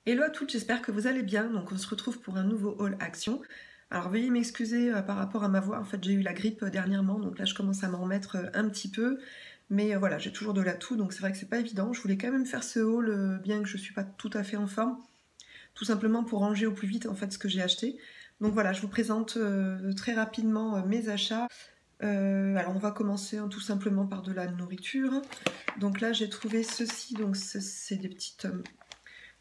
Hello à toutes, j'espère que vous allez bien. Donc on se retrouve pour un nouveau haul action. Alors veuillez m'excuser par rapport à ma voix, en fait j'ai eu la grippe dernièrement, donc là je commence à m'en remettre un petit peu. Mais voilà, j'ai toujours de la toux, donc c'est vrai que c'est pas évident. Je voulais quand même faire ce haul, bien que je suis pas tout à fait en forme, tout simplement pour ranger au plus vite en fait ce que j'ai acheté. Donc voilà, je vous présente très rapidement mes achats. Alors on va commencer tout simplement par de la nourriture. Donc là j'ai trouvé ceci, donc c'est des petites...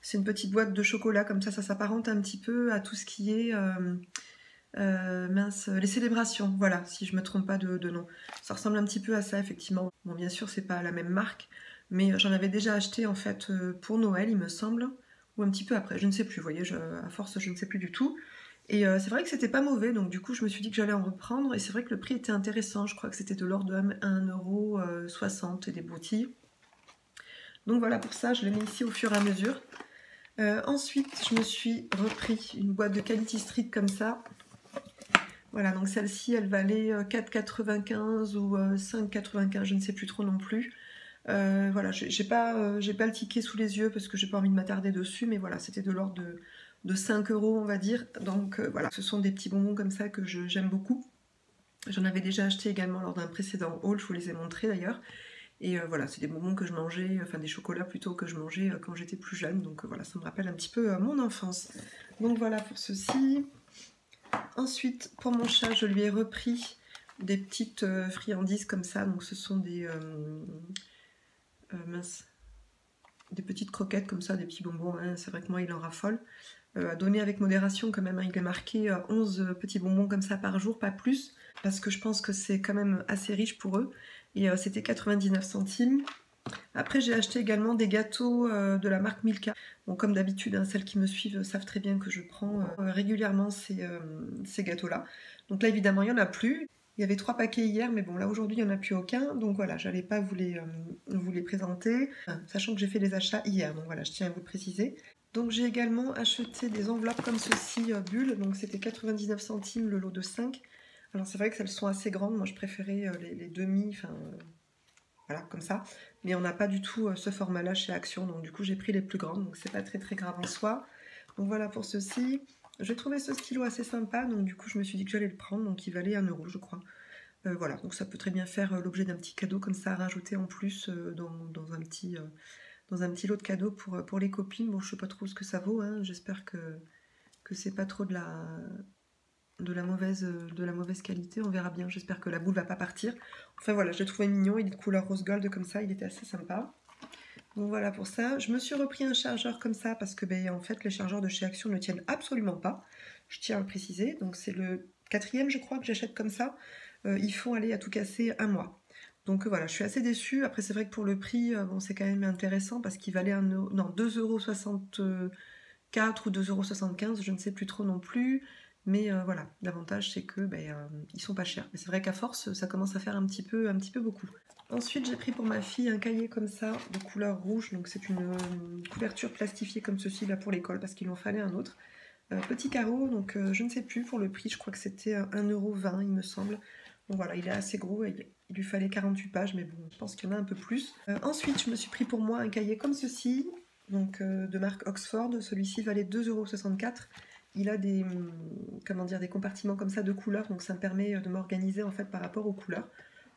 c'est une petite boîte de chocolat, comme ça s'apparente un petit peu à tout ce qui est mince, les célébrations, voilà, si je me trompe pas de nom. Ça ressemble un petit peu à ça, effectivement. Bon, bien sûr, c'est pas la même marque, mais j'en avais déjà acheté en fait pour Noël, il me semble, ou un petit peu après, je ne sais plus, vous voyez, à force, je ne sais plus du tout. Et c'est vrai que c'était pas mauvais, donc du coup, je me suis dit que j'allais en reprendre, et c'est vrai que le prix était intéressant, je crois que c'était de l'ordre de 1,60 € et des broutilles. Donc voilà, pour ça, je les mets ici au fur et à mesure. Ensuite, je me suis repris une boîte de Quality Street comme ça. Voilà, donc celle-ci, elle valait 4,95 ou 5,95, je ne sais plus trop non plus. Voilà, j'ai pas le ticket sous les yeux parce que j'ai pas envie de m'attarder dessus, mais voilà, c'était de l'ordre de 5 € on va dire. Donc voilà, ce sont des petits bonbons comme ça que j'aime beaucoup. J'en avais déjà acheté également lors d'un précédent haul, je vous les ai montrés d'ailleurs. Et voilà, c'est des bonbons que je mangeais, enfin des chocolats plutôt que je mangeais quand j'étais plus jeune. Donc voilà, ça me rappelle un petit peu mon enfance. Donc voilà pour ceci. Ensuite, pour mon chat, je lui ai repris des petites friandises comme ça. Donc ce sont des mince, des petites croquettes comme ça, des petits bonbons. Hein. C'est vrai que moi, il en raffole. À donner avec modération quand même. Hein. Il est marqué 11 petits bonbons comme ça par jour, pas plus. Parce que je pense que c'est quand même assez riche pour eux. Et c'était 99 centimes. Après, j'ai acheté également des gâteaux de la marque Milka. Bon, comme d'habitude, hein, celles qui me suivent savent très bien que je prends régulièrement ces gâteaux-là. Donc là, évidemment, il n'y en a plus. Il y avait 3 paquets hier, mais bon, là, aujourd'hui, il n'y en a plus aucun. Donc voilà, j'allais pas vous les présenter, sachant que j'ai fait les achats hier. Donc voilà, je tiens à vous le préciser. Donc j'ai également acheté des enveloppes comme ceci, bulles. Donc c'était 99 centimes le lot de 5. Alors c'est vrai que elles sont assez grandes. Moi, je préférais les demi, enfin... voilà, comme ça. Mais on n'a pas du tout ce format-là chez Action, donc du coup j'ai pris les plus grandes, donc c'est pas très très grave en soi. Donc voilà pour ceci. J'ai trouvé ce stylo assez sympa, donc du coup je me suis dit que j'allais le prendre, donc il valait 1 € je crois. Voilà, donc ça peut très bien faire l'objet d'un petit cadeau comme ça à rajouter en plus dans un petit lot de cadeaux pour les copines. Bon, je sais pas trop ce que ça vaut, hein. J'espère que c'est pas trop de la mauvaise qualité, on verra bien, j'espère que la boule va pas partir. Enfin voilà, je l'ai trouvé mignon, il est de couleur rose gold comme ça, il était assez sympa. Donc voilà pour ça. Je me suis repris un chargeur comme ça parce que en fait les chargeurs de chez Action ne tiennent absolument pas, je tiens à le préciser. Donc c'est le 4e je crois que j'achète comme ça. Ils font aller à tout casser 1 mois. Donc voilà, je suis assez déçue. Après c'est vrai que pour le prix, bon, c'est quand même intéressant parce qu'il valait 2,64 € ou 2,75 €, je ne sais plus trop non plus. Mais voilà, l'avantage c'est que ils sont pas chers. Mais c'est vrai qu'à force, ça commence à faire un petit peu beaucoup. Ensuite, j'ai pris pour ma fille un cahier comme ça, de couleur rouge. Donc c'est une couverture plastifiée comme ceci là pour l'école parce qu'il en fallait un autre. Petit carreau, donc je ne sais plus pour le prix, je crois que c'était 1,20 € il me semble. Donc voilà, il est assez gros, il lui fallait 48 pages, mais bon, je pense qu'il y en a un peu plus. Ensuite, je me suis pris pour moi un cahier comme ceci, donc de marque Oxford. Celui-ci valait 2,64 €. Il a des compartiments comme ça de couleurs, donc ça me permet de m'organiser en fait par rapport aux couleurs.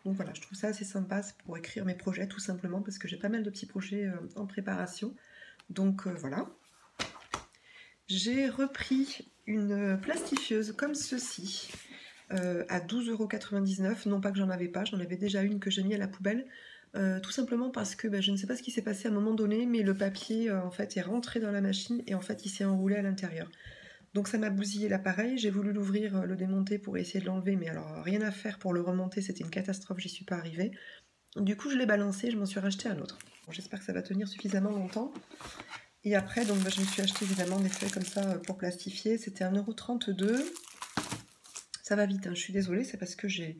Donc voilà, je trouve ça assez sympa, c'est pour écrire mes projets tout simplement, parce que j'ai pas mal de petits projets en préparation. Donc voilà. J'ai repris une plastifieuse comme ceci à 12,99 €. Non pas que j'en avais pas, j'en avais déjà une que j'ai mis à la poubelle. Tout simplement parce que je ne sais pas ce qui s'est passé à un moment donné, mais le papier en fait est rentré dans la machine et en fait il s'est enroulé à l'intérieur. Donc ça m'a bousillé l'appareil, j'ai voulu l'ouvrir, le démonter pour essayer de l'enlever, mais alors rien à faire pour le remonter, c'était une catastrophe, j'y suis pas arrivée. Du coup je l'ai balancé, je m'en suis racheté un autre. Bon, j'espère que ça va tenir suffisamment longtemps. Et après donc je me suis acheté évidemment des feuilles comme ça pour plastifier, c'était 1,32 €. Ça va vite, hein, je suis désolée, c'est parce que j'ai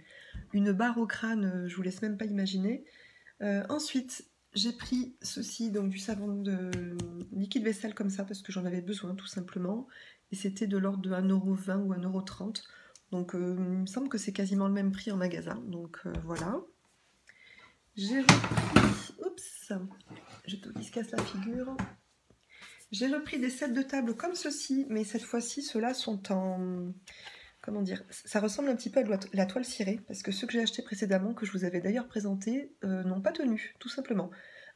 une barre au crâne, je vous laisse même pas imaginer. Ensuite, j'ai pris ceci, donc du savon de liquide vaisselle comme ça, parce que j'en avais besoin tout simplement. Et c'était de l'ordre de 1,20 € ou 1,30 €. Donc il me semble que c'est quasiment le même prix en magasin. Donc voilà. J'ai repris... Oups, j'ai tout qui se casse la figure. J'ai repris des sets de table comme ceci, mais cette fois-ci, ceux-là sont en... Comment dire? Ça ressemble un petit peu à de la toile cirée, parce que ceux que j'ai achetés précédemment, que je vous avais d'ailleurs présentés, n'ont pas tenu, tout simplement.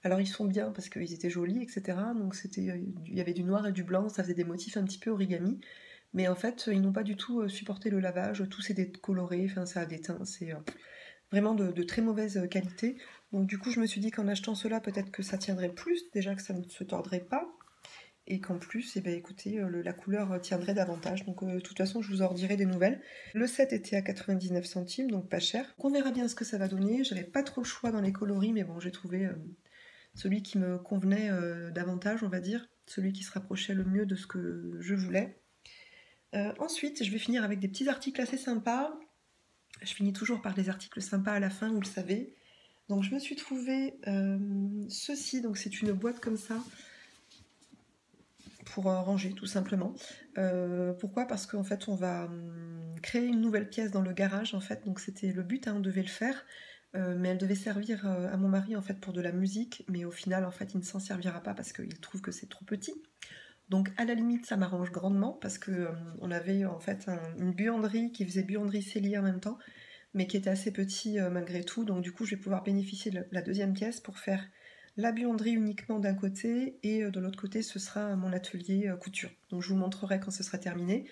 Alors ils sont bien parce qu'ils étaient jolis, etc. Donc il y avait du noir et du blanc, ça faisait des motifs un petit peu origami. Mais en fait, ils n'ont pas du tout supporté le lavage, tout s'est décoloré, enfin ça a déteint, c'est vraiment de très mauvaise qualité. Donc du coup, je me suis dit qu'en achetant cela, peut-être que ça tiendrait plus, déjà que ça ne se tordrait pas, et qu'en plus, eh ben, écoutez, la couleur tiendrait davantage. Donc de toute façon, je vous en redirai des nouvelles. Le set était à 99 centimes, donc pas cher. On verra bien ce que ça va donner. J'avais pas trop le choix dans les coloris, mais bon, j'ai trouvé celui qui me convenait davantage, on va dire, celui qui se rapprochait le mieux de ce que je voulais. Ensuite, je vais finir avec des petits articles assez sympas. Je finis toujours par des articles sympas à la fin, vous le savez. Donc je me suis trouvé ceci, donc c'est une boîte comme ça, pour ranger tout simplement. Pourquoi? Parce qu'en fait on va créer une nouvelle pièce dans le garage en fait, donc c'était le but, hein, on devait le faire, mais elle devait servir à mon mari en fait pour de la musique, mais au final en fait il ne s'en servira pas parce qu'il trouve que c'est trop petit. Donc à la limite ça m'arrange grandement parce que on avait en fait une buanderie qui faisait buanderie cellier en même temps, mais qui était assez petit malgré tout, donc du coup je vais pouvoir bénéficier de la deuxième pièce pour faire la buanderie uniquement d'un côté, et de l'autre côté ce sera mon atelier couture. Donc je vous montrerai quand ce sera terminé.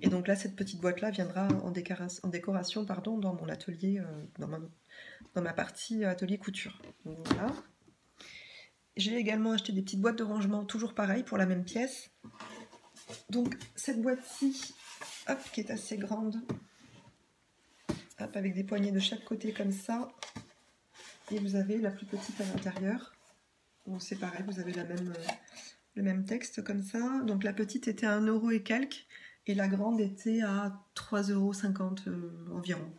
Et donc là cette petite boîte là viendra en décoration pardon, dans mon atelier, dans ma partie atelier couture. Donc voilà. J'ai également acheté des petites boîtes de rangement, toujours pareil pour la même pièce. Donc cette boîte-ci, hop, qui est assez grande, hop, avec des poignées de chaque côté comme ça. Et vous avez la plus petite à l'intérieur. Bon, c'est pareil, vous avez le même texte comme ça. Donc la petite était à 1€ et quelques, et la grande était à 3,50 € environ.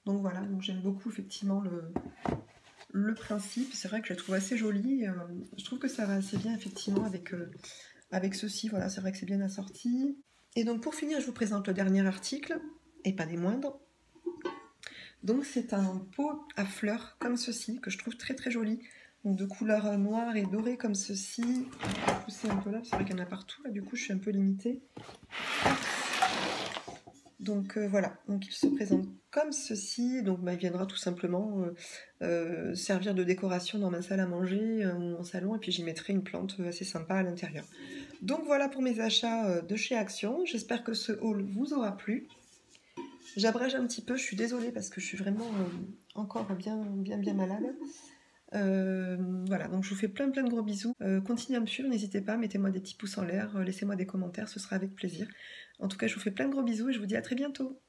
Donc voilà, donc j'aime beaucoup effectivement le principe. C'est vrai que je la trouve assez jolie. Je trouve que ça va assez bien effectivement avec ceci. Voilà, c'est vrai que c'est bien assorti. Et donc pour finir, je vous présente le dernier article, et pas des moindres. Donc c'est un pot à fleurs comme ceci, que je trouve très très joli. Donc de couleur noire et dorée comme ceci. Je vais pousser un peu là, c'est vrai qu'il y en a partout, là du coup je suis un peu limitée. Donc voilà, donc il se présente comme ceci. Donc il viendra tout simplement servir de décoration dans ma salle à manger ou mon salon, et puis j'y mettrai une plante assez sympa à l'intérieur. Donc voilà pour mes achats de chez Action. J'espère que ce haul vous aura plu. J'abrège un petit peu, je suis désolée parce que je suis vraiment encore bien malade. Voilà, donc je vous fais plein de gros bisous. Continuez à me suivre, n'hésitez pas, mettez-moi des petits pouces en l'air, laissez-moi des commentaires, ce sera avec plaisir. En tout cas, je vous fais plein de gros bisous et je vous dis à très bientôt.